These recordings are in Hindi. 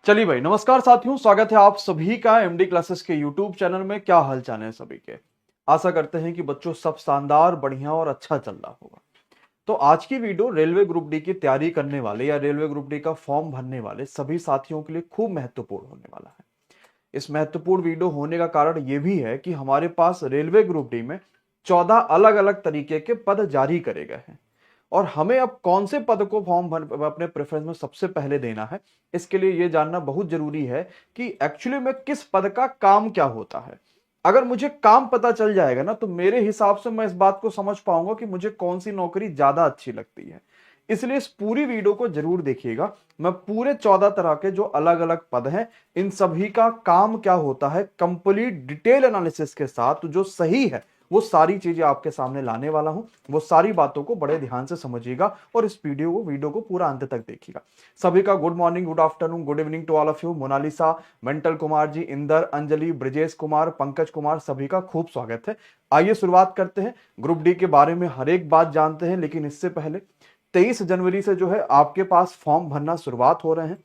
चलिए भाई, नमस्कार साथियों, स्वागत है आप सभी का एमडी क्लासेस के यूट्यूब चैनल में। क्या हाल चाल है सभी के। आशा करते हैं कि बच्चों सब शानदार, बढ़िया और अच्छा चल रहा होगा। तो आज की वीडियो रेलवे ग्रुप डी की तैयारी करने वाले या रेलवे ग्रुप डी का फॉर्म भरने वाले सभी साथियों के लिए खूब महत्वपूर्ण होने वाला है। इस महत्वपूर्ण वीडियो होने का कारण यह भी है कि हमारे पास रेलवे ग्रुप डी में 14 अलग अलग तरीके के पद जारी करे गए हैं और हमें अब कौन से पद को फॉर्म भर अपने प्रेफरेंस में सबसे पहले देना है, इसके लिए यह जानना बहुत जरूरी है कि एक्चुअली में किस पद का काम क्या होता है। अगर मुझे काम पता चल जाएगा ना, तो मेरे हिसाब से मैं इस बात को समझ पाऊंगा कि मुझे कौन सी नौकरी ज्यादा अच्छी लगती है। इसलिए इस पूरी वीडियो को जरूर देखिएगा। मैं पूरे 14 तरह के जो अलग अलग पद हैं, इन सभी का काम क्या होता है, कंप्लीट डिटेल एनालिसिस के साथ जो सही है वो सारी चीजें आपके सामने लाने वाला हूं। वो सारी बातों को बड़े ध्यान से समझिएगा और इस वीडियो को पूरा अंत तक देखिएगा। सभी का good morning, good afternoon, good evening to all of you. Monalisa, मेंटल कुमार जी, इंदर, अंजलि, ब्रिजेश कुमार, पंकज कुमार, सभी का खूब स्वागत है। आइए शुरुआत करते हैं। ग्रुप डी के बारे में हर एक बात जानते हैं, लेकिन इससे पहले 23 जनवरी से जो है आपके पास फॉर्म भरना शुरुआत हो रहे हैं।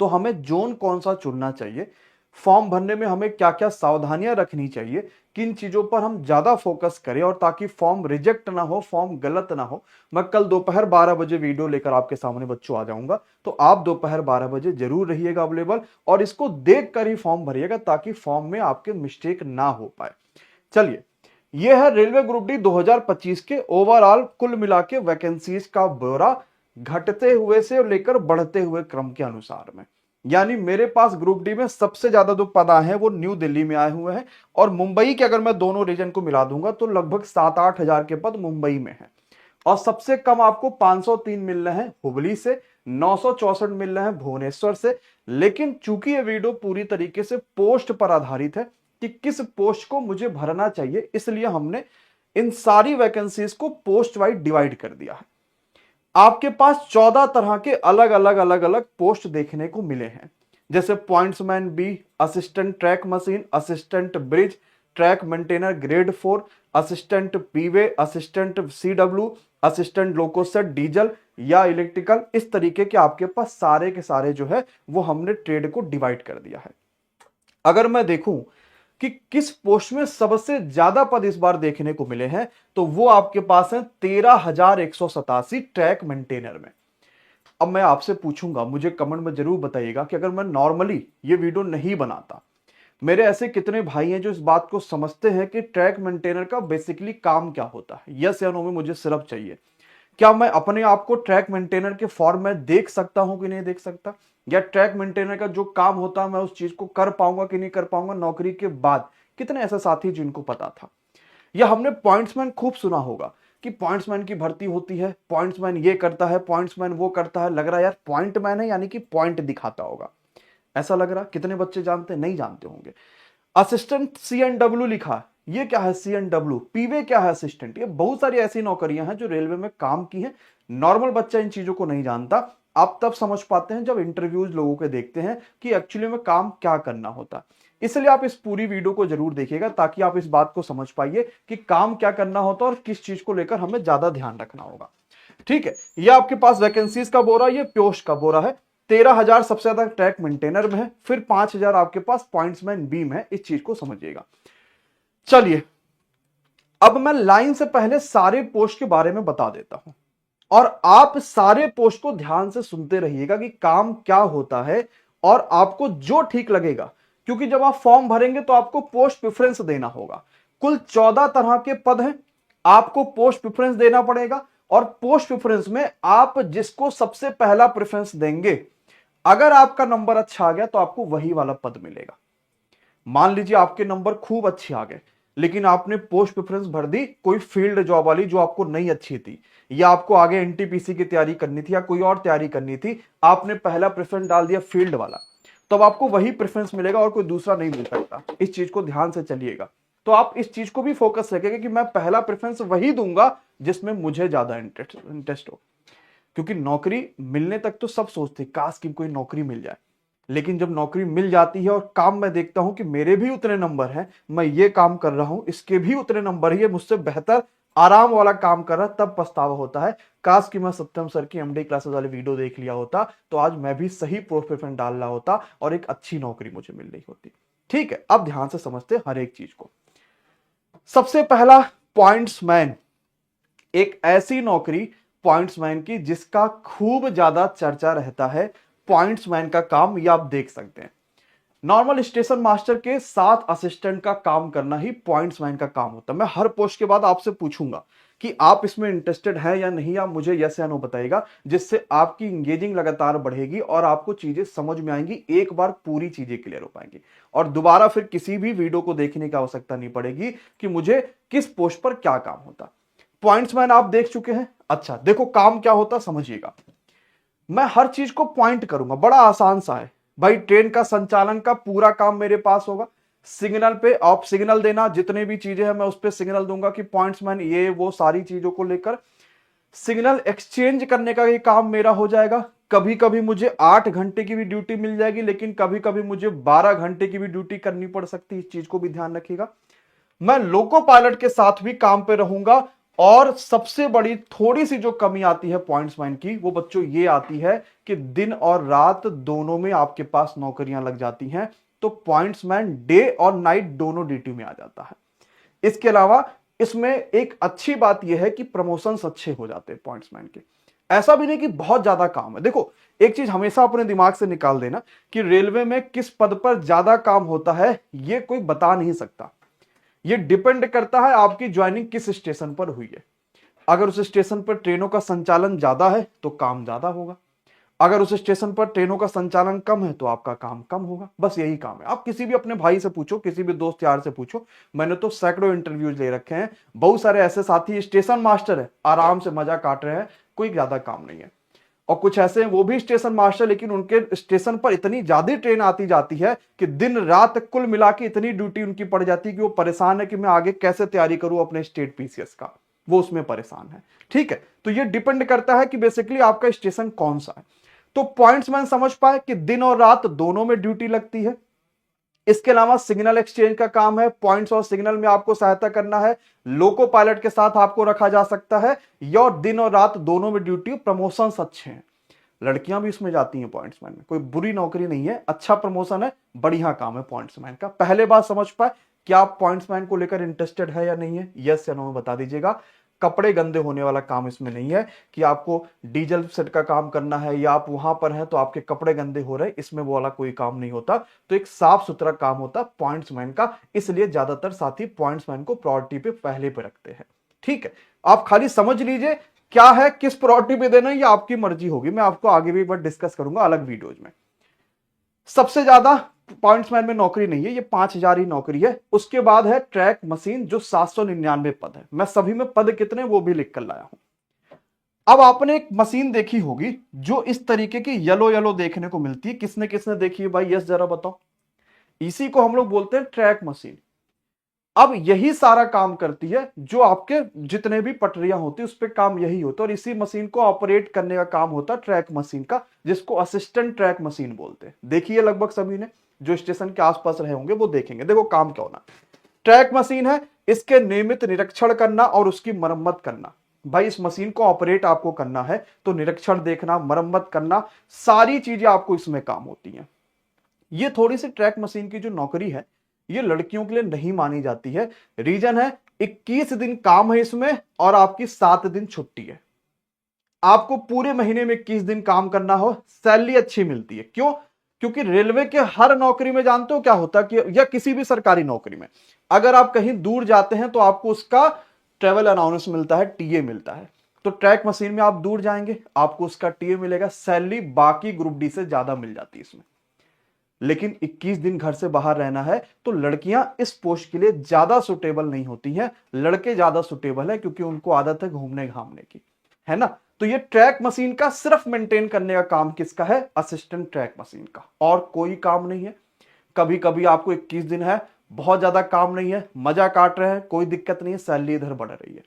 तो हमें जोन कौन सा चुनना चाहिए, फॉर्म भरने में हमें क्या क्या सावधानियां रखनी चाहिए, किन चीजों पर हम ज्यादा फोकस करें और ताकि फॉर्म रिजेक्ट ना हो, फॉर्म गलत ना हो। मैं कल दोपहर 12 बजे वीडियो लेकर आपके सामने बच्चों आ जाऊंगा, तो आप दोपहर 12 बजे जरूर रहिएगा अवेलेबल और इसको देख कर ही फॉर्म भरिएगा ताकि फॉर्म में आपके मिस्टेक ना हो पाए। चलिए, यह है रेलवे ग्रुप डी 2025 के ओवरऑल कुल मिला के वैकेंसीज का ब्यौरा, घटते हुए से लेकर बढ़ते हुए क्रम के अनुसार में। यानी मेरे पास ग्रुप डी में सबसे ज्यादा जो पद आए हैं वो न्यू दिल्ली में आए हुए हैं और मुंबई के अगर मैं दोनों रीजन को मिला दूंगा तो लगभग 7-8 हजार के पद मुंबई में हैं। और सबसे कम आपको 503 मिल रहे हैं हुबली से, 964 मिल रहे हैं भुवनेश्वर से। लेकिन चूंकि ये वीडियो पूरी तरीके से पोस्ट पर आधारित है कि किस पोस्ट को मुझे भरना चाहिए, इसलिए हमने इन सारी वैकेंसीज को पोस्ट वाइज डिवाइड कर दिया है। आपके पास 14 तरह के अलग अलग पोस्ट देखने को मिले हैं, जैसे pointsman B, assistant track machine, assistant bridge, track maintainer grade 4, assistant P way, assistant CW, assistant loco shed diesel या इलेक्ट्रिकल। इस तरीके के आपके पास सारे के सारे जो है वो हमने ट्रेड को डिवाइड कर दिया है। अगर मैं देखूं कि किस पोस्ट में सबसे ज्यादा पद इस बार देखने को मिले हैं, तो वो आपके पास है 13,187 ट्रैक मेंटेनर में। अब मैं आपसे पूछूंगा, मुझे कमेंट में जरूर बताइएगा कि अगर मैं नॉर्मली ये वीडियो नहीं बनाता, मेरे ऐसे कितने भाई हैं जो इस बात को समझते हैं कि ट्रैक मेंटेनर का बेसिकली काम क्या होता है। यस या नो में मुझे सिर्फ चाहिए। क्या मैं अपने आप को ट्रैक मेंटेनर के फॉर्म में देख सकता हूं कि नहीं देख सकता, या ट्रैक मेंटेनर का जो काम होता है मैं उस चीज को कर पाऊंगा कि नहीं कर पाऊंगा नौकरी के बाद। कितने ऐसे साथी जिनको पता था। या हमने पॉइंट्समैन खूब सुना होगा कि पॉइंट्समैन की भर्ती होती है, पॉइंट्समैन ये करता है, पॉइंट्समैन वो करता है। लग रहा है यार पॉइंटमैन है, यानी कि पॉइंट दिखाता होगा, ऐसा लग रहा। कितने बच्चे जानते, नहीं जानते होंगे। असिस्टेंट CNW लिखा है, ये क्या है CNW, पीवे क्या है असिस्टेंट। ये बहुत सारी ऐसी नौकरियां हैं जो रेलवे में काम की हैं। नॉर्मल बच्चा इन चीजों को नहीं जानता। आप तब समझ पाते हैं जब इंटरव्यूज लोगों के देखते हैं कि एक्चुअली में काम क्या करना होता। इसलिए आप इस पूरी वीडियो को जरूर देखिएगा ताकि आप इस बात को समझ पाइए कि काम क्या करना होता है और किस चीज को लेकर हमें ज्यादा ध्यान रखना होगा। ठीक है, ये आपके पास वैकेंसीज का बोरा, ये पोस्ट का बोरा है। 13,000 सबसे ज्यादा ट्रैक मेंटेनर में है, फिर 5,000 आपके पास पॉइंट्समैन बी में है। इस चीज को समझिएगा। चलिए, अब मैं लाइन से पहले सारे पोस्ट के बारे में बता देता हूं और आप सारे पोस्ट को ध्यान से सुनते रहिएगा कि काम क्या होता है और आपको जो ठीक लगेगा। क्योंकि जब आप फॉर्म भरेंगे तो आपको पोस्ट प्रेफरेंस देना होगा। कुल 14 तरह के पद हैं, आपको पोस्ट प्रेफरेंस देना पड़ेगा और पोस्ट प्रेफरेंस में आप जिसको सबसे पहला प्रेफरेंस देंगे, अगर आपका नंबर अच्छा आ गया तो आपको वही वाला पद मिलेगा। मान लीजिए आपके नंबर खूब अच्छे आ गए, लेकिन आपने पोस्ट प्रेफरेंस भर दी कोई फील्ड जॉब वाली जो आपको नहीं अच्छी थी, या आपको आगे एनटीपीसी की तैयारी करनी थी या कोई और तैयारी करनी थी, आपने पहला प्रेफरेंस डाल दिया फील्ड वाला, तब आपको वही प्रेफरेंस मिलेगा और कोई दूसरा नहीं मिल सकता। इस चीज को ध्यान से चलिएगा। तो आप इस चीज को भी फोकस रखेंगे कि मैं पहला प्रेफरेंस वही दूंगा जिसमें मुझे ज्यादा इंटरेस्ट हो। क्योंकि नौकरी मिलने तक तो सब सोचते काश कि कोई नौकरी मिल जाए, लेकिन जब नौकरी मिल जाती है और काम मैं देखता हूं कि मेरे भी उतने नंबर हैं, मैं ये काम कर रहा हूं, इसके भी उतने नंबर ही है, मुझसे बेहतर आराम वाला काम कर रहा तब पछतावा होता है। काश कि मैं सत्यम सर की एमडी क्लासेस वाली वीडियो देख लिया होता, तो आज मैं भी सही प्रोफेशन डाल रहा होता और एक अच्छी नौकरी मुझे मिल रही होती। ठीक है, अब ध्यान से समझते हर एक चीज को। सबसे पहला, पॉइंट्समैन। एक ऐसी नौकरी पॉइंट्समैन की जिसका खूब ज्यादा चर्चा रहता है। पॉइंट्समैन का काम ये आप देख सकते हैं। नॉर्मल स्टेशन मास्टर के साथ असिस्टेंट का काम करना ही पॉइंट्समैन का काम होता है। मैं हर पोस्ट के बाद आपसे पूछूंगा कि आप इसमें इंटरेस्टेड हैं या नहीं, आप मुझे यस या नो बताइएगा, जिससे आपकी इंगेजिंग लगातार बढ़ेगी और आपको चीजें समझ में आएंगी, एक बार पूरी चीजें क्लियर हो पाएंगी और दोबारा फिर किसी भी वीडियो को देखने की आवश्यकता नहीं पड़ेगी कि मुझे किस पोस्ट पर क्या काम होता। पॉइंट्समैन आप देख चुके हैं। अच्छा देखो काम क्या होता समझिएगा। मैं हर चीज को पॉइंट करूंगा, बड़ा आसान सा है भाई। ट्रेन का संचालन का पूरा काम मेरे पास होगा। सिग्नल पे आप सिग्नल देना, जितने भी चीजें हैं मैं उस पर सिग्नल दूंगा कि पॉइंट्समैन ये वो सारी चीजों को लेकर सिग्नल एक्सचेंज करने का ये काम मेरा हो जाएगा। कभी कभी मुझे 8 घंटे की भी ड्यूटी मिल जाएगी, लेकिन कभी कभी मुझे 12 घंटे की भी ड्यूटी करनी पड़ सकती है। इस चीज को भी ध्यान रखिएगा। मैं लोको पायलट के साथ भी काम पे रहूंगा। और सबसे बड़ी थोड़ी सी जो कमी आती है पॉइंट्समैन की, वो बच्चों ये आती है कि दिन और रात दोनों में आपके पास नौकरियां लग जाती हैं, तो पॉइंट्समैन डे और नाइट दोनों ड्यूटी में आ जाता है। इसके अलावा इसमें एक अच्छी बात यह है कि प्रमोशंस अच्छे हो जाते हैं पॉइंट्समैन के। ऐसा भी नहीं कि बहुत ज्यादा काम है। देखो एक चीज हमेशा अपने दिमाग से निकाल देना कि रेलवे में किस पद पर ज्यादा काम होता है, यह कोई बता नहीं सकता। ये डिपेंड करता है आपकी ज्वाइनिंग किस स्टेशन पर हुई है। अगर उस स्टेशन पर ट्रेनों का संचालन ज्यादा है तो काम ज्यादा होगा। अगर उस स्टेशन पर ट्रेनों का संचालन कम है तो आपका काम कम होगा। बस यही काम है। आप किसी भी अपने भाई से पूछो, किसी भी दोस्त यार से पूछो। मैंने तो सैकड़ों इंटरव्यूज ले रखे हैं। बहुत सारे ऐसे साथी स्टेशन मास्टर है, आराम से मजा काट रहे हैं, कोई ज्यादा काम नहीं है। और कुछ ऐसे हैं वो भी स्टेशन मास्टर, लेकिन उनके स्टेशन पर इतनी ज्यादा ट्रेन आती जाती है कि दिन रात कुल मिला के इतनी ड्यूटी उनकी पड़ जाती है कि वो परेशान है कि मैं आगे कैसे तैयारी करूं अपने स्टेट पीसीएस का। वो उसमें परेशान है। ठीक है, तो ये डिपेंड करता है कि बेसिकली आपका स्टेशन कौन सा है। तो पॉइंट्समैन समझ पाए कि दिन और रात दोनों में ड्यूटी लगती है। इसके अलावा सिग्नल एक्सचेंज का काम है। पॉइंट्स और सिग्नल में आपको सहायता करना है। लोको पायलट के साथ आपको रखा जा सकता है। या दिन और रात दोनों में ड्यूटी, प्रमोशंस अच्छे हैं। लड़कियां भी इसमें जाती हैं पॉइंट्समैन में, कोई बुरी नौकरी नहीं है, अच्छा प्रमोशन है, बढ़िया काम है पॉइंट्समैन का। पहले बात समझ पाए, क्या आप पॉइंट्समैन को लेकर इंटरेस्टेड है या नहीं है, यस या नो में बता दीजिएगा। कपड़े गंदे होने वाला काम इसमें नहीं है कि आपको डीजल सेट का काम करना है या आप वहां पर हैं तो आपके कपड़े गंदे हो रहे, इसमें वो वाला कोई काम नहीं होता। तो एक साफ सुथरा काम होता पॉइंट्समैन का, इसलिए ज्यादातर साथी पॉइंट्समैन को प्रायोरिटी पे पहले पे रखते हैं। ठीक है, आप खाली समझ लीजिए क्या है, किस प्रायोरिटी पे देना है, ये आपकी मर्जी होगी। मैं आपको आगे भी बार डिस्कस करूंगा अलग वीडियोज में। सबसे ज्यादा पॉइंट्समैन में नौकरी नहीं है, ये 5,000 ही नौकरी है। उसके बाद है ट्रैक मशीन जो 799 पद है। मैं सभी में पद कितने वो भी लिख कर लाया हूं। अब आपने एक मशीन देखी होगी जो इस तरीके की येलो येलो देखने को मिलती है। किसने किसने देखी है भाई, यस जरा बताओ। इसी को हम लोग बोलते हैं ट्रैक मशीन। अब यही सारा काम करती है, जो आपके जितने भी पटरियां होती है उस पर काम यही होता है। और इसी मशीन को ऑपरेट करने का काम होता है ट्रैक मशीन का, जिसको असिस्टेंट ट्रैक मशीन बोलते हैं। देखिए लगभग सभी ने जो स्टेशन के आसपास रहे होंगे वो देखेंगे। देखो काम क्या होना, ट्रैक मशीन है, इसके नियमित निरीक्षण करना और उसकी मरम्मत करना। भाई इस मशीन को ऑपरेट आपको करना है तो निरीक्षण देखना, मरम्मत करना, सारी चीजें आपको इसमें काम होती हैं। ये थोड़ी सी ट्रैक मशीन की जो नौकरी है ये लड़कियों के लिए नहीं मानी जाती है। रीजन है 21 दिन काम है इसमें और आपकी 7 दिन छुट्टी है। आपको पूरे महीने में 21 दिन काम करना हो, सैलरी अच्छी मिलती है। क्यों? क्योंकि रेलवे के हर नौकरी में जानते हो क्या होता है कि, या किसी भी सरकारी नौकरी में अगर आप कहीं दूर जाते हैं तो आपको उसका ट्रेवल अलाउंस मिलता है, टीए मिलता है। तो ट्रैक मशीन में आप दूर जाएंगे आपको उसका टीए मिलेगा। सैलरी बाकी ग्रुप डी से ज्यादा मिल जाती है इसमें। लेकिन 21 दिन घर से बाहर रहना है तो लड़कियां इस पोस्ट के लिए ज्यादा सुटेबल नहीं होती हैं। लड़के ज्यादा सुटेबल है क्योंकि उनको आदत है घूमने घामने की, है ना। तो ये ट्रैक मशीन का सिर्फ मेंटेन करने का काम किसका है, असिस्टेंट ट्रैक मशीन का, और कोई काम नहीं है। कभी कभी आपको 21 दिन है, बहुत ज्यादा काम नहीं है, मजा काट रहे हैं, कोई दिक्कत नहीं है, सैलरी इधर बढ़ रही है।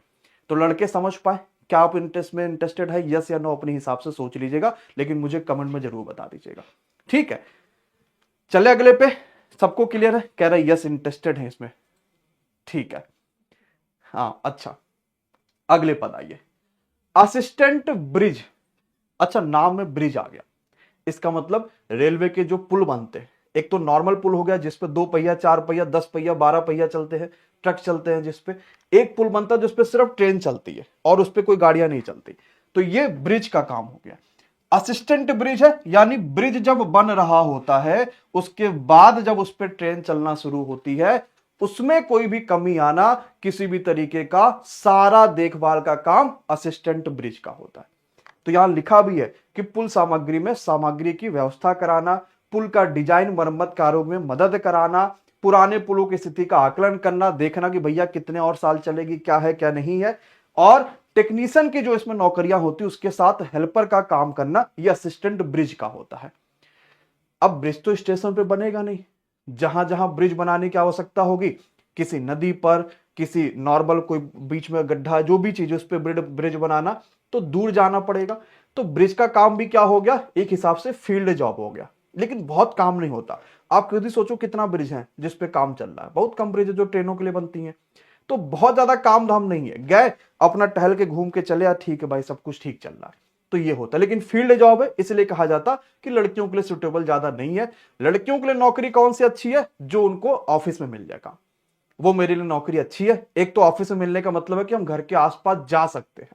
तो लड़के समझ पाए क्या आप इंटरेस्टेड है, यस या नो अपने हिसाब से सोच लीजिएगा, लेकिन मुझे कमेंट में जरूर बता दीजिएगा। ठीक है, चले अगले पे। सबको क्लियर है, कह रहा है यस इंटरेस्टेड है इसमें। ठीक है, हाँ अच्छा। अगले पद आइए, असिस्टेंट ब्रिज। अच्छा, नाम में ब्रिज आ गया, इसका मतलब रेलवे के जो पुल बनते हैं, एक तो नॉर्मल पुल हो गया जिसपे 2 पहिया, 4 पहिया, 10 पहिया, 12 पहिया चलते हैं, ट्रक चलते हैं, जिसपे एक पुल बनता है जिसपे सिर्फ ट्रेन चलती है और उस पर कोई गाड़ियां नहीं चलती, तो ये ब्रिज का काम हो गया। असिस्टेंट ब्रिज है, यानी ब्रिज जब बन रहा होता है उसके बाद जब उस पर ट्रेन चलना शुरू होती है, उसमें कोई भी कमी आना, किसी भी तरीके का सारा देखभाल का काम असिस्टेंट ब्रिज का होता है। तो यहां लिखा भी है कि पुल सामग्री में सामग्री की व्यवस्था कराना, पुल का डिजाइन मरम्मत कार्यों में मदद कराना, पुराने पुलों की स्थिति का आकलन करना, देखना कि भैया कितने और साल चलेगी, क्या है क्या नहीं है, और टेक्नीशियन की जो इसमें नौकरियां होती है उसके साथ हेल्पर का काम करना, यह असिस्टेंट ब्रिज का होता है। अब ब्रिज तो स्टेशन पे बनेगा नहीं, जहां जहां ब्रिज बनाने की आवश्यकता होगी, किसी नदी पर, किसी नॉर्मल कोई बीच में गड्ढा, जो भी चीज उस पर ब्रिज बनाना, तो दूर जाना पड़ेगा। तो ब्रिज का काम भी क्या हो गया, एक हिसाब से फील्ड जॉब हो गया, लेकिन बहुत काम नहीं होता। आप खुद ही सोचो कितना ब्रिज है जिस पे काम चल रहा है, बहुत कम ब्रिज है जो ट्रेनों के लिए बनती हैं, तो बहुत ज्यादा काम धाम नहीं है, गए अपना टहल के घूम के चले आ, ठीक है भाई सब कुछ ठीक चल रहा है, तो ये होता है। लेकिन फील्ड जॉब है, इसलिए कहा जाता कि लड़कियों के लिए सुटेबल ज्यादा नहीं है। लड़कियों के लिए नौकरी कौन सी अच्छी है, जो उनको ऑफिस में मिल जाएगा, वो मेरे लिए नौकरी अच्छी है। एक तो ऑफिस में मिलने का मतलब है कि हम घर के आसपास जा सकते हैं,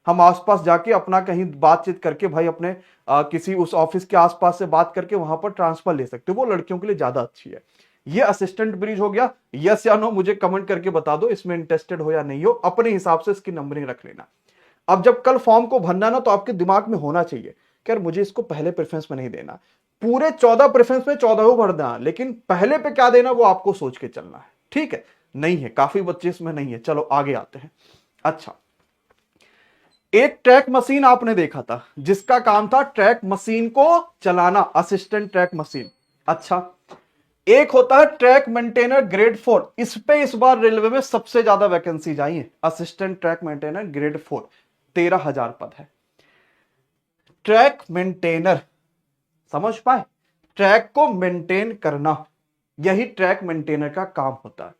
हम आसपास जाके अपना कहीं बातचीत करके भाई अपने किसी उस ऑफिस के आसपास से बात करके वहां पर ट्रांसफर ले सकते हो, वो लड़कियों के लिए ज्यादा अच्छी है। ये असिस्टेंट ब्रिज हो गया। यस या नो मुझे कमेंट करके बता दो, इसमें इंटरेस्टेड हो या नहीं हो, अपने हिसाब से इसकी नंबरिंग रख लेना। अब जब कल फॉर्म को भरना ना, तो आपके दिमाग में होना चाहिए कि यार मुझे इसको पहले प्रेफरेंस में नहीं देना, पूरे 14 प्रेफरेंस में 14 भर देना, लेकिन पहले पे क्या देना वो आपको सोच के चलना है, ठीक है। नहीं है, काफी बच्चे इसमें नहीं है। चलो आगे आते हैं। अच्छा, एक ट्रैक मशीन आपने देखा था जिसका काम था ट्रैक मशीन को चलाना, असिस्टेंट ट्रैक मशीन। अच्छा, एक होता है ट्रैक मेंटेनर ग्रेड 4, इस पे इस बार रेलवे में सबसे ज्यादा वैकेंसीज आई है, असिस्टेंट ट्रैक मेंटेनर ग्रेड 4, 13,000 पद है। ट्रैक मेंटेनर, समझ पाए, ट्रैक को मेंटेन करना, यही ट्रैक मेंटेनर का काम होता है।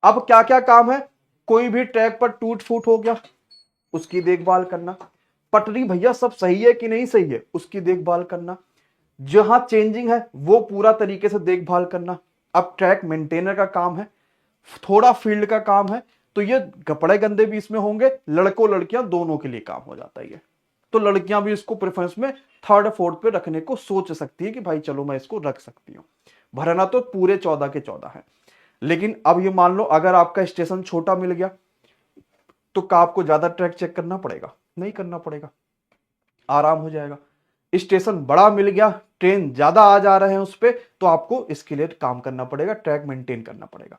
अब क्या क्या काम है, कोई भी ट्रैक पर टूट फूट हो गया उसकी देखभाल करना, पटरी भैया सब सही है कि नहीं सही है उसकी देखभाल करना, जहां चेंजिंग है वो पूरा तरीके से देखभाल करना। अब ट्रैक मेंटेनर का काम है, थोड़ा फील्ड का काम है, तो ये कपड़े गंदे भी इसमें होंगे, लड़कों लड़कियां दोनों के लिए काम हो जाता है ये। तो लड़कियां भी इसको प्रेफरेंस में थर्ड फोर्थ पे रखने को सोच सकती है कि भाई चलो मैं इसको रख सकती हूं। भरना तो पूरे 14 के 14 है। लेकिन अब ये मान लो अगर आपका स्टेशन छोटा मिल गया, तो क्या आपको ज्यादा ट्रैक चेक करना पड़ेगा? नहीं करना पड़ेगा, आराम हो जाएगा। स्टेशन बड़ा मिल गया, ट्रेन ज्यादा आ जा रहे हैं उस पर, तो आपको इसके लिए काम करना पड़ेगा, ट्रैक मेंटेन करना पड़ेगा।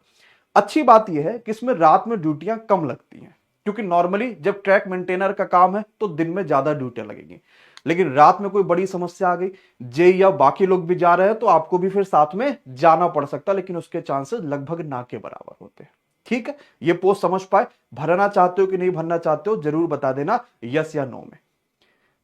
अच्छी बात यह है कि इसमें रात में ड्यूटियां कम लगती हैं, क्योंकि नॉर्मली जब ट्रैक मेंटेनर का काम है तो दिन में ज्यादा ड्यूटियां लगेंगी, लेकिन रात में कोई बड़ी समस्या आ गई, जे या बाकी लोग भी जा रहे हैं, तो आपको भी फिर साथ में जाना पड़ सकता है, लेकिन उसके चांसेस लगभग ना के बराबर होते हैं। ठीक है, ये पोस्ट समझ पाए? भरना चाहते हो कि नहीं भरना चाहते हो जरूर बता देना, यस या नो में।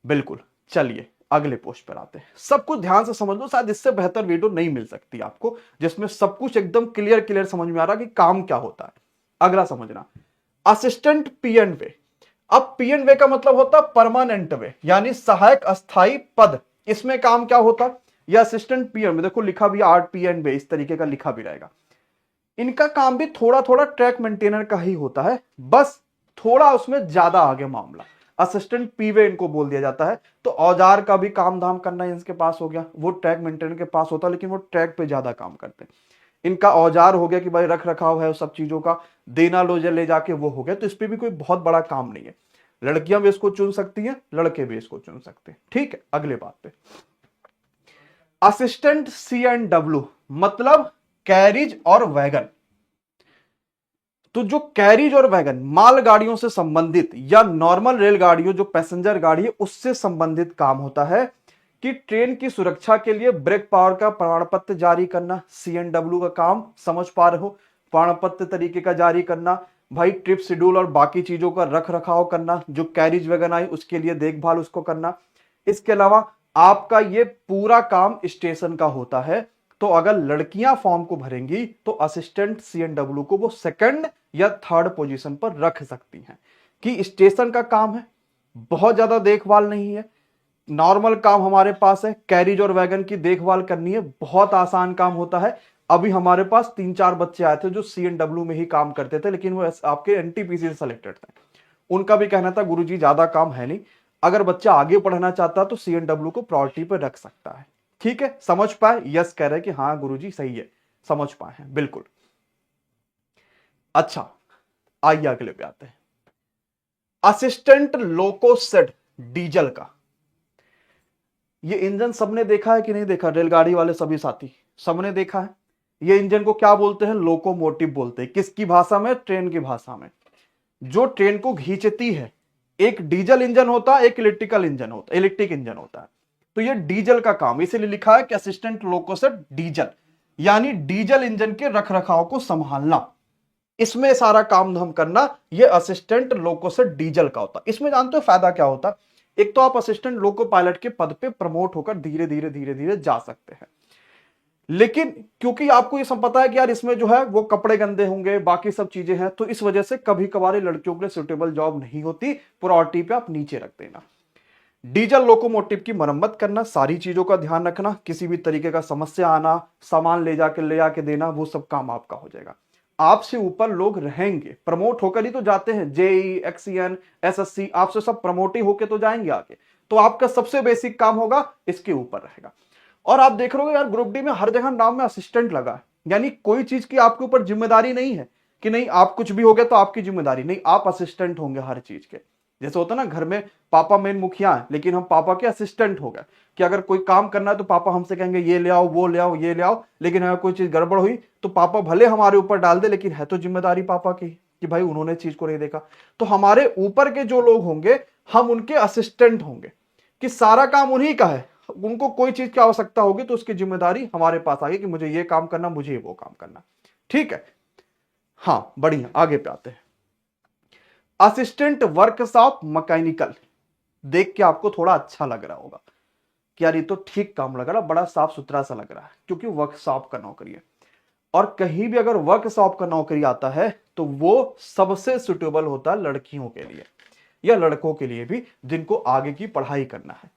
बिल्कुल, चलिए अगले पोस्ट पर आते हैं। सब कुछ ध्यान से समझ लो, शायद इससे बेहतर वीडियो नहीं मिल सकती आपको जिसमें सब कुछ एकदम क्लियर क्लियर समझ में आ रहा कि काम क्या होता है। अगला समझना, असिस्टेंट पीएन वे। अब पीएन वे का मतलब होता है परमानेंट वे, यानी सहायक अस्थाई पद। इसमें काम क्या होता है? यह असिस्टेंट पीएन में देखो लिखा भी आर्ट पीएन वे, इस तरीके का लिखा भी रहेगा। इनका काम भी थोड़ा थोड़ा ट्रैक मेंटेनर का ही होता है, बस थोड़ा उसमें ज्यादा आगे मामला, असिस्टेंट पीवे इनको बोल दिया जाता है। तो औजार का भी काम धाम करना इनके पास हो गया, वो ट्रैक मेंटेनर के पास होता है, लेकिन वो ट्रैक पे ज्यादा काम करते हैं। इनका औजार हो गया कि भाई रख रखाव है उस सब चीजों का, देना लो ले जाके वो हो गया, तो इस पे भी कोई बहुत बड़ा काम नहीं है। लड़कियां भी इसको चुन सकती हैं, लड़के भी इसको चुन सकते हैं। ठीक है, अगले बात पे, असिस्टेंट C&W मतलब कैरिज और वैगन। तो जो कैरिज और वैगन मालगाड़ियों से संबंधित या नॉर्मल रेलगाड़ियों जो पैसेंजर गाड़ी है उससे संबंधित काम होता है कि ट्रेन की सुरक्षा के लिए ब्रेक पावर का प्रमाण पत्र जारी करना, C&W का काम, समझ पा रहे हो, प्रमाण पत्र तरीके का जारी करना, भाई ट्रिप शेड्यूल और बाकी चीजों का रख रखाव करना, जो कैरिज वैगन आई उसके लिए देखभाल उसको करना। इसके अलावा आपका ये पूरा काम स्टेशन का होता है। तो अगर लड़कियां फॉर्म को भरेंगी तो असिस्टेंट C&W को वो सेकंड या थर्ड पोजीशन पर रख सकती हैं, कि स्टेशन का काम है, बहुत ज्यादा देखभाल नहीं है, नॉर्मल काम हमारे पास है, कैरिज और वैगन की देखभाल करनी है, बहुत आसान काम होता है। अभी हमारे पास 3-4 बच्चे आए थे जो CNW में ही काम करते थे, लेकिन वो आपके NTPC से सिलेक्टेड थे। उनका भी कहना था गुरुजी ज्यादा काम है नहीं, अगर बच्चा आगे पढ़ना चाहता है तो CNW को प्रायोरिटी पर रख सकता है। ठीक है, समझ पाए? यस कह रहे कि हाँ गुरुजी सही है, समझ पाए हैं, बिल्कुल। अच्छा, आइए अगले पे आते हैं। असिस्टेंट लोको सेट डीजल का, ये इंजन सबने देखा है कि नहीं देखा? रेलगाड़ी वाले सभी साथी सबने देखा है। ये इंजन को क्या बोलते हैं? लोकोमोटिव बोलते हैं। किसकी भाषा में? ट्रेन की भाषा में। जो ट्रेन को खींचती है, एक डीजल इंजन होता है, एक इलेक्ट्रिकल इंजन होता है, इलेक्ट्रिक इंजन होता है। तो ये डीजल का काम, इसीलिए लिखा है कि असिस्टेंट लोको सेट डीजल, यानी डीजल इंजन के रख रखाव को संभालना, इसमें सारा काम हम करना, ये असिस्टेंट लोको सेट डीजल का होता। इसमें जानते हो फायदा क्या होता? एक तो आप असिस्टेंट लोको पायलट के पद पे प्रमोट होकर धीरे धीरे धीरे धीरे जा सकते हैं, लेकिन क्योंकि आपको ये सब पता है कि यार इसमें जो है वो कपड़े गंदे होंगे, बाकी सब चीजें हैं, तो इस वजह से कभी कभार लड़कियों के लिए सुटेबल जॉब नहीं होती, प्रायोरिटी पे आप नीचे रख देना। डीजल लोकोमोटिव की मरम्मत करना, सारी चीजों का ध्यान रखना, किसी भी तरीके का समस्या आना, सामान ले जाके देना, वो सब काम आपका हो जाएगा। आपसे ऊपर लोग रहेंगे, प्रमोट होकर ही तो जाते हैं, JEE, XEN, SSC, आपसे सब प्रमोट ही होकर तो जाएंगे आगे, तो आपका सबसे बेसिक काम होगा इसके ऊपर रहेगा। और आप देख रहे हो यार ग्रुप डी में हर जगह नाम में असिस्टेंट लगा है, यानी कोई चीज की आपके ऊपर जिम्मेदारी नहीं है कि नहीं आप कुछ भी हो गया तो आपकी जिम्मेदारी नहीं, आप असिस्टेंट होंगे हर चीज के। जैसे होता ना घर में पापा मेन मुखिया है, लेकिन हम पापा के असिस्टेंट हो गए, कि अगर कोई काम करना है तो पापा हमसे कहेंगे ये ले आओ, वो ले आओ, ये ले आओ, लेकिन अगर कोई चीज गड़बड़ हुई तो पापा भले हमारे ऊपर डाल दे, लेकिन है तो जिम्मेदारी पापा की कि भाई उन्होंने चीज को नहीं देखा। तो हमारे ऊपर के जो लोग होंगे हम उनके असिस्टेंट होंगे, कि सारा काम उन्हीं का है, उनको कोई चीज की आवश्यकता होगी तो उसकी जिम्मेदारी हमारे पास आ गई कि मुझे ये काम करना, मुझे वो काम करना। ठीक है, हाँ बढ़िया, आगे पे आते हैं। असिस्टेंट वर्कशॉप मैकेनिकल, देख के आपको थोड़ा अच्छा लग रहा होगा कि यार ये तो ठीक काम लग रहा है, बड़ा साफ सुथरा सा लग रहा है, क्योंकि वर्कशॉप का नौकरी है। और कहीं भी अगर वर्कशॉप का नौकरी आता है तो वो सबसे सुटेबल होता है लड़कियों के लिए या लड़कों के लिए भी, जिनको आगे की पढ़ाई करना है।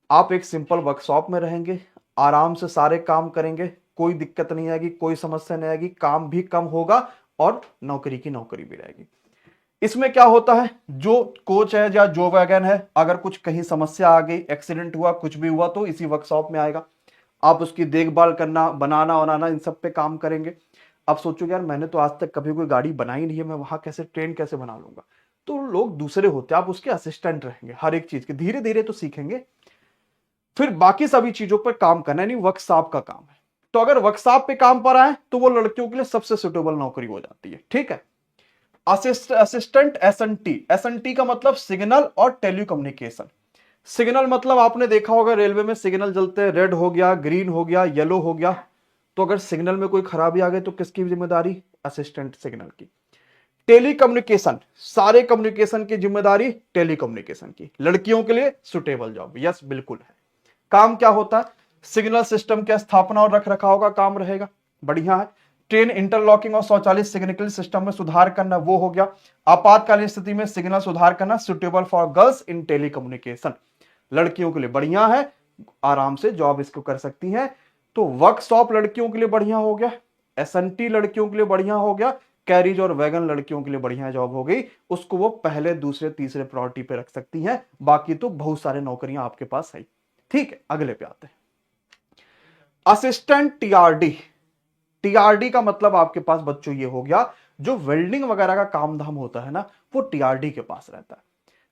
आप एक सिंपल वर्कशॉप में रहेंगे, आराम से सारे काम करेंगे, कोई दिक्कत नहीं आएगी, कोई समस्या नहीं आएगी, काम भी कम होगा और नौकरी की नौकरी भी रहेगी। इसमें क्या होता है, जो कोच है या जो वैगन है, अगर कुछ कहीं समस्या आ गई, एक्सीडेंट हुआ, कुछ भी हुआ, तो इसी वर्कशॉप में आएगा। आप उसकी देखभाल करना, बनाना बनाना, इन सब पे काम करेंगे। अब सोचो यार मैंने तो आज तक कभी कोई गाड़ी बनाई नहीं है, मैं वहां कैसे ट्रेन कैसे बना लूंगा? तो लोग दूसरे होते हैं, आप उसके असिस्टेंट रहेंगे, हर एक चीज के धीरे धीरे तो सीखेंगे, फिर बाकी सभी चीजों पर काम करना, यानी वर्कशॉप का काम है। तो अगर वर्कशॉप पे काम पर आए तो वो लड़कियों के लिए सबसे सुटेबल नौकरी हो जाती है। ठीक है, असिस्टेंट SNT का मतलब सिग्नल और टेलीकम्युनिकेशन। सिग्नल मतलब आपने देखा होगा रेलवे में सिग्नल जलते हैं, रेड हो गया, ग्रीन हो गया, येलो हो गया, तो अगर सिग्नल में कोई खराबी आ गई तो किसकी जिम्मेदारी? असिस्टेंट सिग्नल की। टेलीकम्युनिकेशन, सारे कम्युनिकेशन की जिम्मेदारी टेलीकम्युनिकेशन की, लड़कियों के लिए सुटेबल जॉब। यस बिल्कुल है। काम क्या होता है? सिग्नल सिस्टम के स्थापना और रख रखाव का काम रहेगा, बढ़िया है। ट्रेन इंटरलॉकिंग और स्वचालित सिग्नल सिस्टम में सुधार करना, वो हो गया। आपातकालीन स्थिति में सिग्नल सुधार करना, suitable for girls in telecommunication, लड़कियों के लिए बढ़िया है, आराम से जॉब इसको कर सकती हैं। तो वर्कशॉप लड़कियों के लिए बढ़िया हो गया, SNT लड़कियों के लिए बढ़िया हो गया, कैरिज और वैगन लड़कियों के लिए बढ़िया जॉब हो गई, उसको वो पहले दूसरे तीसरे प्रायोरिटी पे रख सकती हैं, बाकी तो बहुत सारे नौकरियां आपके पास है। ठीक है, अगले पे आते हैं। असिस्टेंट TRD का मतलब आपके पास बच्चों ये हो गया, जो वेल्डिंग वगैरह का काम धाम होता है ना, वो TRD के पास रहता है,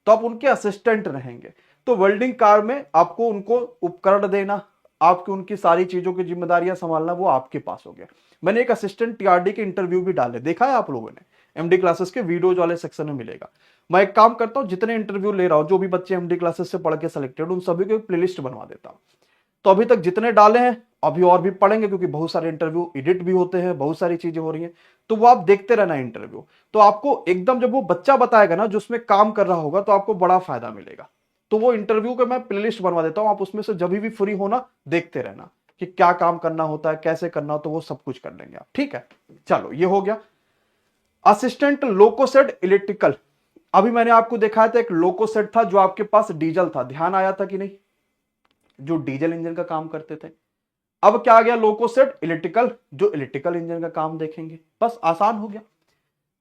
तो आप उनके असिस्टेंट रहेंगे। तो वेल्डिंग कार में आपको उनको उपकरण देना, आपकी उनकी सारी चीजों की जिम्मेदारियां संभालना, वो आपके पास हो गया। मैंने एक असिस्टेंट TRD के इंटरव्यू भी डाले, देखा है आप लोगों ने? MD क्लासेस के वीडियोज वाले सेक्शन में मिलेगा। मैं एक काम करता हूं, जितने इंटरव्यू ले रहा हूं, जो भी बच्चे MD क्लासेस से पढ़ के सिलेक्टेड, उन सभी को एक प्लेलिस्ट बनवा देता हूं। तो अभी तक जितने डाले हैं, अभी और भी पढ़ेंगे, क्योंकि बहुत सारे इंटरव्यू एडिट भी होते हैं, बहुत सारी चीजें हो रही हैं, तो वो आप देखते रहना इंटरव्यू। तो आपको एकदम जब वो बच्चा बताएगा ना जो उसमें काम कर रहा होगा, तो आपको बड़ा फायदा मिलेगा। तो वो इंटरव्यू का मैं प्लेलिस्ट बनवा देता हूं, आप उसमें से जब भी फ्री होना देखते रहना कि क्या काम करना होता है, कैसे करना, तो वो सब कुछ कर लेंगे आप। ठीक है, चलो ये हो गया। असिस्टेंट लोकोसेड इलेक्ट्रिकल, अभी मैंने आपको दिखाया था एक लोको सेट था जो आपके पास डीजल था, ध्यान आया था कि नहीं, जो डीजल इंजन का काम करते थे। अब क्या आ गया लोको सेट इलेक्ट्रिकल, जो इलेक्ट्रिकल इंजन का काम देखेंगे, बस आसान हो गया।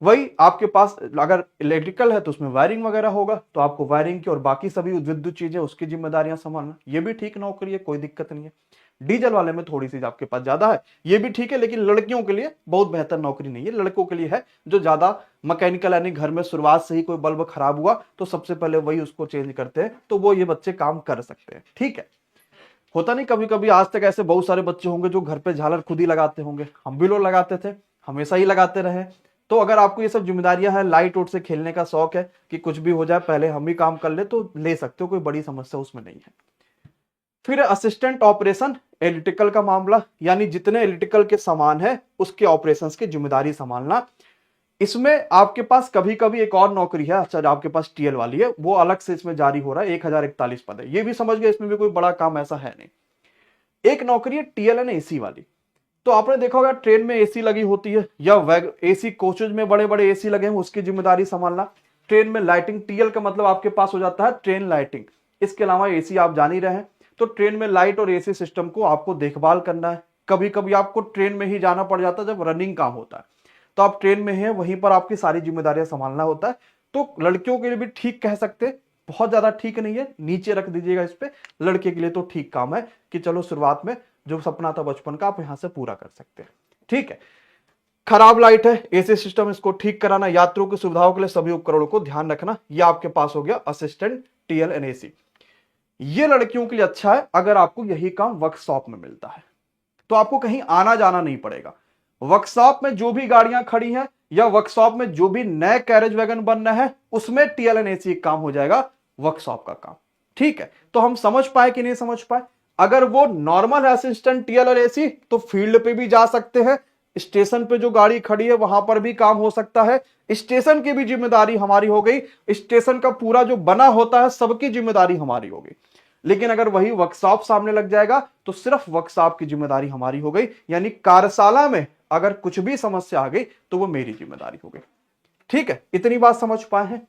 वही आपके पास अगर इलेक्ट्रिकल है तो उसमें वायरिंग वगैरह होगा, तो आपको वायरिंग की और बाकी सभी विद्युत चीजें उसकी जिम्मेदारियां संभालना, ये भी ठीक नौकरी है, कोई दिक्कत नहीं है। डीजल वाले में थोड़ी सी आपके पास ज्यादा है, ये भी ठीक है, लेकिन लड़कियों के लिए बहुत बेहतर नौकरी नहीं है, लड़कों के लिए है जो ज्यादा मैकेनिकल, यानी घर में शुरुआत से ही कोई बल्ब खराब हुआ तो सबसे पहले वही उसको चेंज करते हैं, तो वो ये बच्चे काम कर सकते हैं, ठीक है। होता नहीं कभी कभी, आज तक ऐसे बहुत सारे बच्चे होंगे जो घर पे झालर खुद ही लगाते होंगे, हम भी लोग लगाते थे, हमेशा ही लगाते रहे। तो अगर आपको ये सब जिम्मेदारियां हैं, लाइट उठ से खेलने का शौक है कि कुछ भी हो जाए पहले हम ही काम कर ले, तो ले सकते हो, कोई बड़ी समस्या उसमें नहीं है। फिर असिस्टेंट ऑपरेशन इलेक्ट्रिकल का मामला, यानी जितने इलेक्ट्रिकल के सामान है उसके ऑपरेशंस की जिम्मेदारी संभालना। इसमें आपके पास कभी कभी एक और नौकरी है, अच्छा आपके पास टीएल वाली है, वो अलग से इसमें जारी हो रहा है, 1041 पद है, ये भी समझ गए, इसमें भी कोई बड़ा काम ऐसा है नहीं। एक नौकरी है टीएलएन एसी वाली, तो आपने देखा होगा ट्रेन में एसी लगी होती है या एसी कोचेज में बड़े बड़े एसी लगे हैं, उसकी जिम्मेदारी संभालना। ट्रेन में लाइटिंग, टीएल का मतलब आपके पास हो जाता है ट्रेन लाइटिंग, इसके अलावा एसी आप जान ही रहे हैं, तो ट्रेन में लाइट और एसी सिस्टम को आपको देखभाल करना है। कभी कभी आपको ट्रेन में ही जाना पड़ जाता है जब रनिंग काम होता है, तो आप ट्रेन में हैं, वहीं पर आपकी सारी जिम्मेदारियां संभालना होता है। तो लड़कियों के लिए भी ठीक कह सकते हैं, बहुत ज्यादा ठीक नहीं है, नीचे रख दीजिएगा इस पे। लड़के के लिए तो ठीक काम है कि चलो शुरुआत में जो सपना था बचपन का आप यहां से पूरा कर सकते हैं, ठीक है। खराब लाइट है, एसी सिस्टम, इसको ठीक कराना, यात्रियों की सुविधाओं के लिए सभी उपकरणों को ध्यान रखना, यह आपके पास हो गया असिस्टेंट टीएल एंड एसी। ये लड़कियों के लिए अच्छा है अगर आपको यही काम वर्कशॉप में मिलता है, तो आपको कहीं आना जाना नहीं पड़ेगा। वर्कशॉप में जो भी गाड़ियां खड़ी हैं या वर्कशॉप में जो भी नए कैरेज वैगन बन रहे हैं उसमें टीएलएन एसी काम हो जाएगा, वर्कशॉप का काम, ठीक है। तो हम समझ पाए कि नहीं समझ पाए। अगर वो नॉर्मल असिस्टेंट टीएलएन एसी तो फील्ड पे भी जा सकते हैं, स्टेशन पे जो गाड़ी खड़ी है वहां पर भी काम हो सकता है, स्टेशन की भी जिम्मेदारी हमारी हो गई, स्टेशन का पूरा जो बना होता है सबकी जिम्मेदारी हमारी हो गई। लेकिन अगर वही वर्कशॉप सामने लग जाएगा तो सिर्फ वर्कशॉप की जिम्मेदारी हमारी हो गई, यानी कार्यशाला में अगर कुछ भी समस्या आ गई तो वो मेरी जिम्मेदारी हो गई, ठीक है। इतनी बात समझ पाए हैं।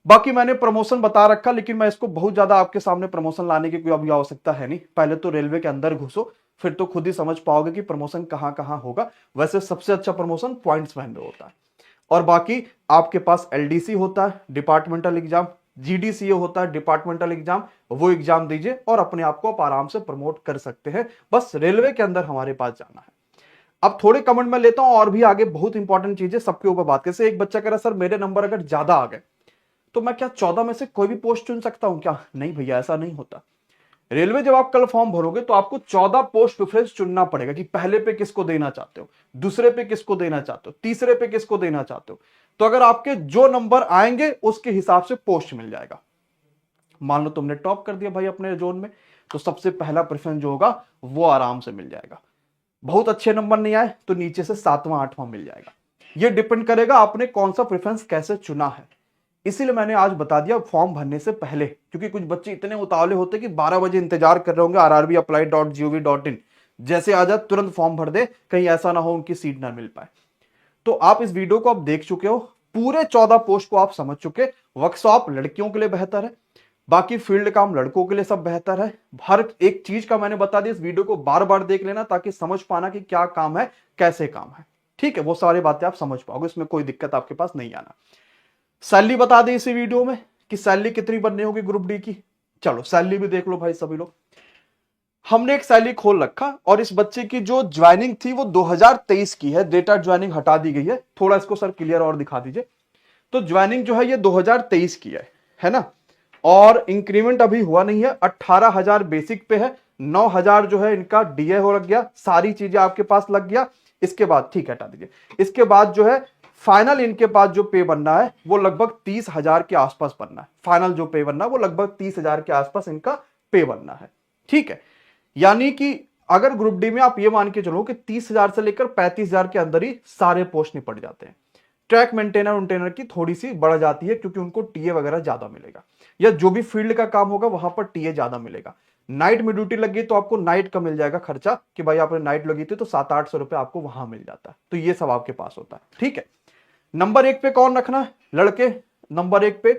बाकी मैंने प्रमोशन बता रखा, लेकिन मैं इसको बहुत ज्यादा आपके सामने प्रमोशन लाने की कोई अभी आवश्यकता है नहीं, पहले तो रेलवे के अंदर घुसो, फिर तो खुद ही समझ पाओगे कि प्रमोशन कहां कहां होगा। वैसे सबसे अच्छा प्रमोशन पॉइंट्समैन में होता है, और बाकी आपके पास एलडीसी होता है, डिपार्टमेंटल एग्जाम, जीडीसीए होता है डिपार्टमेंटल एग्जाम, वो एग्जाम दीजिए और अपने आप को आप आराम से प्रमोट कर सकते हैं, बस रेलवे के अंदर हमारे पास जाना है। अब थोड़े कमेंट में लेता हूं और भी आगे बहुत इंपॉर्टेंट चीजें सबके ऊपर बात। कैसे एक बच्चा कह रहा सर मेरे नंबर अगर ज्यादा आ गए तो मैं क्या 14 में से कोई भी पोस्ट चुन सकता हूं क्या? नहीं भैया, ऐसा नहीं होता। रेलवे जब आप कल फॉर्म भरोगे तो आपको 14 पोस्ट प्रेफरेंस चुनना पड़ेगा कि पहले पे किसको देना चाहते हो, दूसरे पे किसको देना चाहते हो, तीसरे पे किसको देना चाहते हो। तो अगर आपके जो नंबर आएंगे उसके हिसाब से पोस्ट मिल जाएगा। मान लो तुमने टॉप कर दिया भाई अपने जोन में, तो सबसे पहला प्रेफरेंस जो होगा वो आराम से मिल जाएगा। बहुत अच्छे नंबर नहीं आए तो नीचे से 7वां 8वां मिल जाएगा। ये डिपेंड करेगा आपने कौन सा प्रेफरेंस कैसे चुना है। इसीलिए मैंने आज बता दिया फॉर्म भरने से पहले, क्योंकि कुछ बच्चे इतने उतावले होते कि 12 बजे इंतजार कर रहे होंगे rrbapply.gov.in, जैसे आ जाए तुरंत फॉर्म भर दे, कहीं ऐसा ना हो उनकी सीट ना मिल पाए। तो आप इस वीडियो को आप देख चुके हो, पूरे 14 पोस्ट को आप समझ चुके। वर्कशॉप लड़कियों के लिए बेहतर है, बाकी फील्ड काम लड़कों के लिए सब बेहतर है। हर एक चीज का मैंने बता दिया, इस वीडियो को बार बार देख लेना ताकि समझ पाना कि क्या काम है कैसे काम है, ठीक है। वो सारी बातें आप समझ पाओगे, इसमें कोई दिक्कत आपके पास नहीं आना। सैलरी बता दें इसी वीडियो में कि सैलरी कितनी बननी होगी ग्रुप डी की। चलो सैलरी भी देख लो भाई सभी लोग। हमने एक सैलरी खोल रखा और इस बच्चे की जो ज्वाइनिंग थी वो 2023 की है, डेटा ज्वाइनिंग हटा दी गई है। थोड़ा इसको सर क्लियर और दिखा दीजिए। तो ज्वाइनिंग जो है ये 2023 की है ना, और इंक्रीमेंट अभी हुआ नहीं है। 18,000 बेसिक पे है, 9,000 जो है इनका डीए हो लग गया, सारी चीजें आपके पास लग गया। इसके बाद ठीक हटा दीजिए, इसके बाद जो है फाइनल इनके पास जो पे बनना है वो लगभग 30,000 के आसपास बनना है। फाइनल जो पे बनना है वो लगभग 30,000 के आसपास इनका पे बनना है, ठीक है। यानी कि अगर ग्रुप डी में आप ये मान के चलो कि 30,000 से लेकर 35,000 के अंदर ही सारे पोस्ट निपट जाते हैं। ट्रैक मेंटेनर उंटेनर की थोड़ी सी बढ़ जाती है क्योंकि उनको टीए वगैरह ज्यादा मिलेगा, या जो भी फील्ड का काम होगा वहां पर टीए ज्यादा मिलेगा। नाइट में ड्यूटी लगी तो आपको नाइट का मिल जाएगा खर्चा, कि भाई आपने नाइट लगी थी तो 700-800 रुपए आपको वहां मिल जाता है। तो ये सब आपके पास होता है, ठीक है। नंबर 1 पे कौन रखना है लड़के, नंबर 1 पे,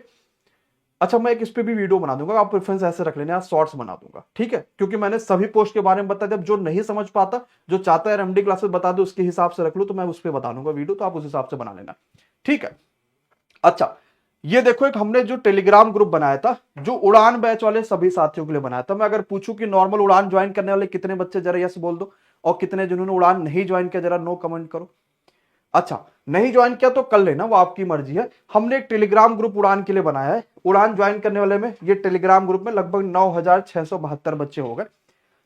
अच्छा मैं एक इस पे भी वीडियो बना दूंगा, आप प्रेफरेंस ऐसे रख लेना, शॉर्ट्स बना दूंगा, ठीक है, क्योंकि मैंने सभी पोस्ट के बारे में बता दिया। अब जो नहीं समझ पाता, जो चाहता है एमडी क्लासेस बता दो उसके हिसाब से रख लो, तो मैं उस पर बता दूंगा वीडियो, तो आप उस हिसाब से बना लेना, ठीक है। अच्छा, ये देखो एक हमने जो टेलीग्राम ग्रुप बनाया था, जो उड़ान बैच वाले सभी साथियों के लिए बनाया था। मैं अगर पूछूं कि नॉर्मल उड़ान ज्वाइन करने वाले कितने बच्चे, जरा यस बोल दो, और कितने जिन्होंने उड़ान नहीं ज्वाइन किया जरा नो कमेंट करो। अच्छा, नहीं ज्वाइन किया तो कर लेना, वो आपकी मर्जी है। हमने एक टेलीग्राम ग्रुप उड़ान के लिए बनाया है, उड़ान ज्वाइन करने वाले में ये टेलीग्राम ग्रुप में लगभग 9672 बच्चे हो गए,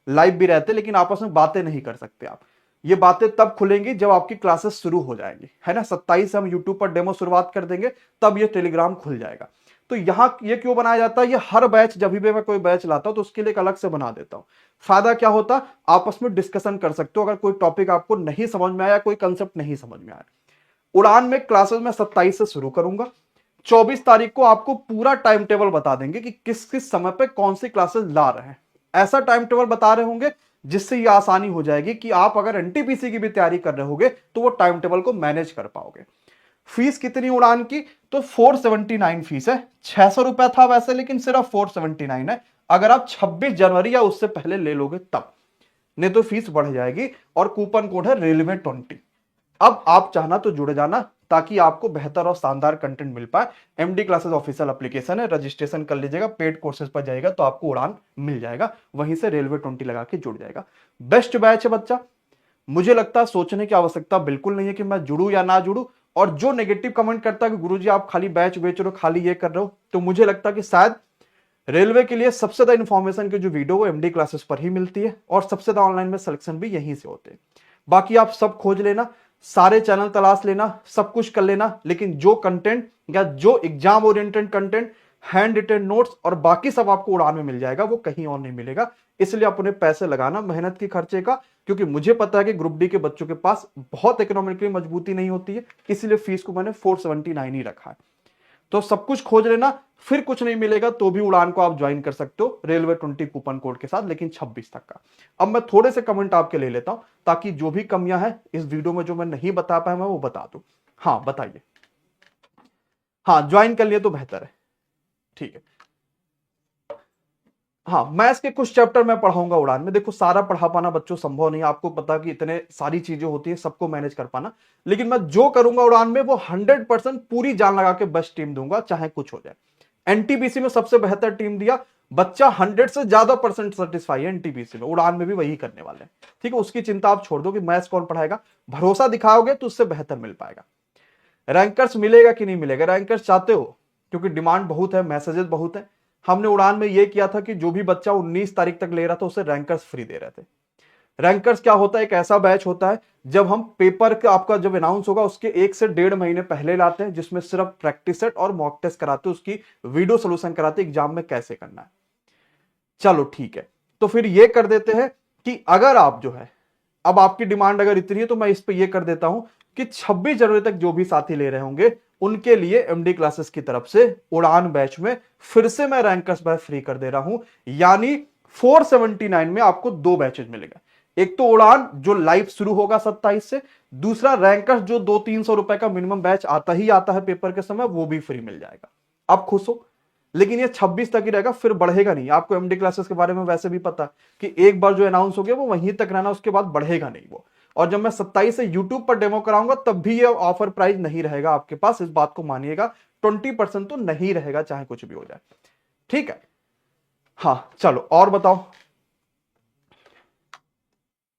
लाइव भी रहते, लेकिन आपस में बातें नहीं कर सकते आप। ये बातें तब खुलेंगी जब आपकी क्लासेस शुरू हो जाएंगी, है ना। 27 से हम यूट्यूब पर डेमो शुरुआत कर देंगे, तब ये टेलीग्राम खुल जाएगा। तो यहां ये क्यों बनाया जाता है, ये हर बैच जब भी मैं कोई बैच लाता हूं तो उसके लिए एक अलग से बना देता हूं। फायदा क्या होता, आपस में डिस्कशन कर सकते हो, अगर कोई टॉपिक आपको नहीं समझ में आया, कोई कंसेप्ट नहीं समझ में आया। उड़ान में क्लासेस में 27 से शुरू करूंगा, 24 तारीख को आपको पूरा टाइम टेबल बता देंगे कि किस किस समय पे कौन सी क्लासेस ला रहे हैं। ऐसा टाइम टेबल बता रहे होंगे जिससे ये आसानी हो जाएगी कि आप अगर एनटीपीसी की भी तैयारी कर रहे होगे तो वो टाइम टेबल को मैनेज कर पाओगे। फीस कितनी उड़ान की, तो 479 फीस है। 600 रुपया था वैसे, लेकिन सिर्फ 479 है, अगर आप 26 जनवरी या उससे पहले ले लोगे तब, नहीं तो फीस बढ़ जाएगी। और कूपन कोड है रेलवे20। अब आप चाहना तो जुड़ जाना, ताकि आपको बेहतर और शानदार कंटेंट मिल पाए। एमडी क्लासेस ऑफिशियल एप्लीकेशन है, रजिस्ट्रेशन कर लीजिएगा, पेड कोर्सेज पर जाएगा तो आपको उड़ान मिल जाएगा, वहीं से रेलवे20 लगा के जुड़ जाएगा। बेस्ट बैच है बच्चा, मुझे लगता है सोचने की आवश्यकता बिल्कुल नहीं है कि मैं जुड़ू या ना जुड़ू। और जो नेगेटिव कमेंट करता है कि गुरुजी आप खाली बैच बेच रहे हो, खाली ये कर रहे हो, तो मुझे लगता है कि शायद रेलवे के लिए सबसे ज्यादा इंफॉर्मेशन की जो वीडियो वो एमडी क्लासेस पर ही मिलती है, और सबसे ज्यादा ऑनलाइन में सिलेक्शन भी यहीं से होते हैं। बाकी आप सब खोज लेना, सारे चैनल तलाश लेना, सब कुछ कर लेना, लेकिन जो कंटेंट या जो exam oriented content, handwritten notes और बाकी सब आपको उड़ान में मिल जाएगा, वो कहीं और नहीं मिलेगा। इसलिए अपने पैसे लगाना मेहनत की खर्चे का, क्योंकि मुझे पता है कि ग्रुप डी के बच्चों के पास बहुत इकोनॉमिकली मजबूती नहीं होती है, इसलिए फीस को मैंने 479 ही रखा है। तो सब कुछ खोज लेना, फिर कुछ नहीं मिलेगा तो भी उड़ान को आप ज्वाइन कर सकते हो रेलवे20 कूपन कोड के साथ, लेकिन 26 तक का। अब मैं थोड़े से कमेंट आपके ले लेता हूं, ताकि जो भी कमियां हैं इस वीडियो में जो मैं नहीं बता पाया मैं वो बता दूं। हाँ बताइए, हाँ ज्वाइन कर लिए तो बेहतर है, ठीक है। हाँ, मैथ्स के कुछ चैप्टर मैं पढ़ाऊंगा उड़ान में। देखो सारा पढ़ा पाना बच्चों संभव नहीं, आपको पता कि इतने सारी चीजें होती है, सबको मैनेज कर पाना, लेकिन मैं जो करूंगा उड़ान में वो 100% पूरी जान लगा के बेस्ट टीम दूंगा, चाहे कुछ हो जाए। एनटीपीसी में सबसे बेहतर टीम दिया, बच्चा 100 से ज्यादा परसेंट सेटिस्फाई है एनटीपीसी में, उड़ान में भी वही करने वाले हैं, ठीक है। उसकी चिंता आप छोड़ दो कि मैथ्स कौन पढ़ाएगा, भरोसा दिखाओगे तो उससे बेहतर मिल पाएगा। रैंकर्स मिलेगा कि नहीं मिलेगा, रैंकर्स चाहते हो, क्योंकि डिमांड बहुत है, मैसेजेस बहुत है। हमने उड़ान में यह किया था कि जो भी बच्चा 19 तारीख तक ले रहा था उसे रैंकर्स फ्री दे रहे थे। रैंकर्स क्या होता है, एक ऐसा बैच होता है जब हम पेपर का आपका जब अनाउंस होगा उसके 1 से 1.5 महीने पहले लाते हैं, जिसमें सिर्फ प्रैक्टिस सेट और मॉक टेस्ट कराते हैं, उसकी वीडियो सोल्यूशन कराते हैं एग्जाम में कैसे करना है। चलो ठीक है, तो फिर ये कर देते हैं कि अगर आप जो है, अब आपकी डिमांड अगर इतनी है तो मैं इस पे ये कर देता हूं कि 26 जनवरी तक जो भी साथी ले रहे होंगे उनके लिए एमडी क्लासेस की तरफ से उड़ान बैच में फिर से मैं रैंकर्स बैच फ्री कर दे रहा हूं। यानी 479 में आपको 2 बैचेज मिलेगा, एक तो उड़ान जो लाइव शुरू होगा 27 से, दूसरा रैंकर्स जो 200-300 रुपए का मिनिमम बैच आता ही आता है पेपर के समय, वो भी फ्री मिल जाएगा। आप खुश हो, लेकिन ये 26 तक ही रहेगा, फिर बढ़ेगा नहीं। आपको एमडी क्लासेस के बारे में वैसे भी पता कि एक बार जो अनाउंस हो गया वो वहीं तक रहना, उसके बाद बढ़ेगा नहीं वो। और जब मैं 27 से यूट्यूब पर डेमो कराऊंगा तब भी ये ऑफर प्राइस नहीं रहेगा आपके पास, इस बात को मानिएगा। 20% तो नहीं रहेगा, चाहे कुछ भी हो जाए, ठीक है। हाँ चलो और बताओ,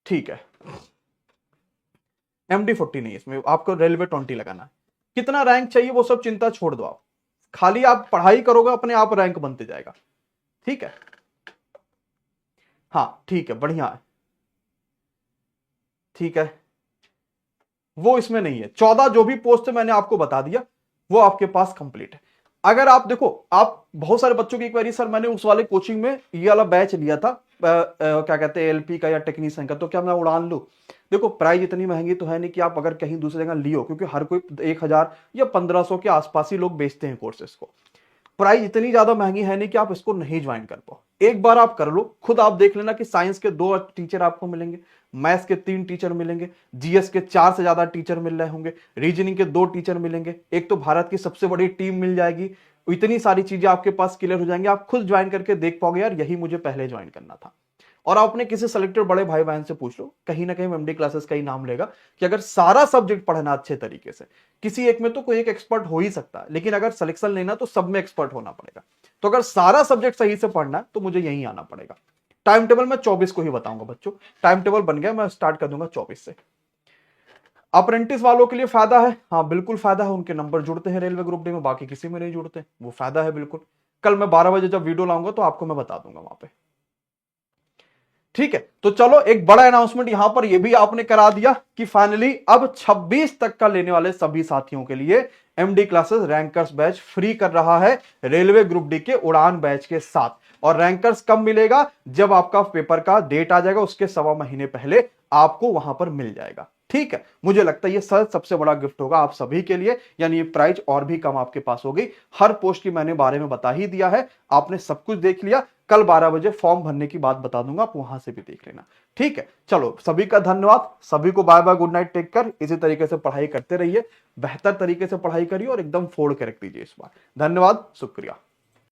ठीक है। MD40 नहीं, इसमें आपको रेलवे20 लगाना है। कितना रैंक चाहिए वो सब चिंता छोड़ दो, आप खाली आप पढ़ाई करोगे अपने आप रैंक बनते जाएगा, ठीक है। हाँ ठीक है, बढ़िया है, ठीक है। वो इसमें नहीं है, 14 जो भी पोस्ट है मैंने आपको बता दिया, वो आपके पास कंप्लीट है। अगर आप देखो, आप बहुत सारे बच्चों की क्वेरी, सर मैंने उस वाले कोचिंग में ये वाला बैच लिया था, क्या कहते हैं एलपी का या टेक्नीशियन का, तो क्या मैं उड़ान लूं। देखो प्राइस इतनी महंगी तो है नहीं कि आप अगर कहीं दूसरी जगह लियो, क्योंकि हर कोई 1000 या 1500 के आसपास ही लोग बेचते हैं कोर्सेस को। प्राइस इतनी ज्यादा महंगी है नहीं कि आप इसको नहीं ज्वाइन कर पाओ, एक बार आप कर लो, खुद आप देख लेना कि साइंस के 2 टीचर आपको मिलेंगे, मैथ्स के 3 टीचर मिलेंगे, जीएस के 4 से ज्यादा टीचर मिल रहे होंगे, रीजनिंग के 2 टीचर मिलेंगे, एक तो भारत की सबसे बड़ी टीम मिल जाएगी। इतनी सारी चीजें आपके पास क्लियर हो जाएंगी, आप खुद ज्वाइन करके देख पाओगे यार यही मुझे पहले ज्वाइन करना था। और आप अपने किसी सेलेक्टेड बड़े भाई बहन से पूछ लो, कहीं ना कहीं एमडी क्लासेस का ही नाम लेगा कि अगर सारा सब्जेक्ट पढ़ना अच्छे तरीके से, किसी एक में तो कोई एक एक्सपर्ट हो ही सकता है, लेकिन अगर सिलेक्शन लेना तो सब में एक्सपर्ट होना पड़ेगा। तो अगर सारा सब्जेक्ट सही से पढ़ना है तो मुझे यहीं आना पड़ेगा। टाइम टेबल मैं 24 को ही बताऊंगा बच्चों, टाइम टेबल बन गया, मैं स्टार्ट कर दूंगा 24 से। अप्रेंटिस वालों के लिए फायदा है, हाँ बिल्कुल फायदा है, उनके नंबर जुड़ते हैं रेलवे ग्रुप डी में, बाकी किसी में नहीं जुड़ते, वो फायदा है बिल्कुल। कल मैं 12 बजे जब वीडियो लाऊंगा तो आपको मैं बता दूंगा वहां पे। ठीक है, तो चलो एक बड़ा अनाउंसमेंट यहां पर यह भी आपने करा दिया कि फाइनली अब 26 तक का लेने वाले सभी साथियों के लिए MD classes rankers batch free कर रहा है रेलवे ग्रुप डी के उड़ान बैच के साथ। और रैंकर्स कब मिलेगा, जब आपका पेपर का डेट आ जाएगा, उसके 1.25 महीने पहले आपको वहां पर मिल जाएगा। ठीक है, मुझे लगता है ये सर सबसे बड़ा गिफ्ट होगा आप सभी के लिए, यानी ये प्राइस और भी कम आपके पास होगी। हर पोस्ट की मैंने बारे में बता ही दिया है, आपने सब कुछ देख लिया। कल 12 बजे फॉर्म भरने की बात बता दूंगा, आप वहां से भी देख लेना। ठीक है, चलो सभी का धन्यवाद, सभी को bye bye, good night, take care. इसी तरीके से पढ़ाई करते रहिए, बेहतर तरीके से पढ़ाई करिए और एकदम फोड़ के रख दीजिए इस बार। धन्यवाद, शुक्रिया।